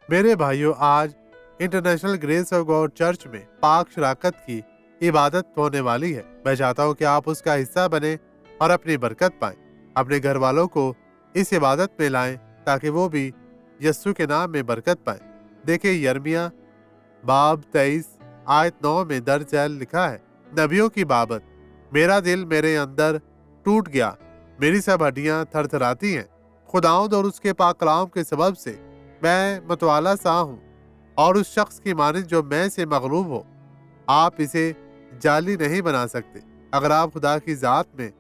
میرے بھائیوں، آج international grace of God church میں پاک شراکت کی عبادت ہونے والی ہے۔ میں چاہتا ہوں کہ آپ اس کا حصہ بنیں اور اپنی برکت پائیں۔ اپنے گھر والوں کو اس عبادت میں لائیں تاکہ وہ بھی یسوع کے نام میں برکت پائیں۔ دیکھیں، یرمیہ باب 23 آیت 9 میں درج ذیل لکھا ہے، نبیوں کی بابت: میرا دل میرے اندر ٹوٹ گیا، میری سب ہڈیاں تھر تھراتی ہیں۔ خداوند اور اس کے پاک کلام کے سبب سے میں متوالا سا ہوں، اور اس شخص کی مانند جو میں سے مغلوب ہو۔ آپ اسے جعلی نہیں بنا سکتے۔ اگر آپ خدا کی ذات میں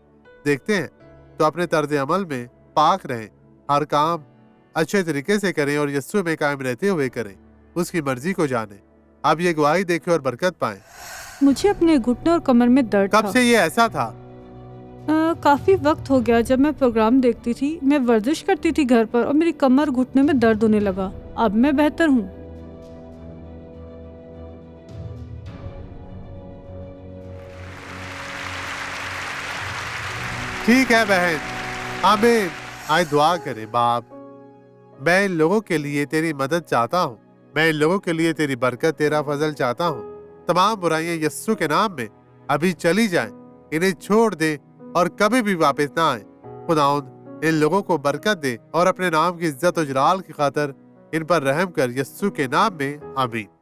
دیکھتے ہیں تو اپنے طرز عمل میں پاک رہیں، ہر کام اچھے طریقے سے کریں اور یسوع میں قائم رہتے ہوئے کریں، اس کی مرضی کو جانیں۔ آپ یہ گواہی دیکھیں اور برکت پائیں۔ مجھے اپنے گھٹنے اور کمر میں درد تھا۔ کب سے یہ ایسا تھا؟ کافی وقت ہو گیا۔ جب میں پروگرام دیکھتی تھی، میں ورزش کرتی تھی گھر پر، اور میری کمر گھٹنے میں درد ہونے لگا۔ اب میں بہتر ہوں۔ ٹھیک ہے بہن، آمین۔ آئے دعا کریں۔ باپ، میں ان لوگوں کے لیے تیری مدد چاہتا ہوں، میں ان لوگوں کے لیے تیری برکت، تیرا فضل چاہتا ہوں۔ تمام برائیاں یسوع کے نام میں ابھی چلی جائیں، انہیں چھوڑ دے اور کبھی بھی واپس نہ آئیں۔ خداوند ان لوگوں کو برکت دے اور اپنے نام کی عزت و جلال کی خاطر ان پر رحم کر، یسوع کے نام میں، آمین۔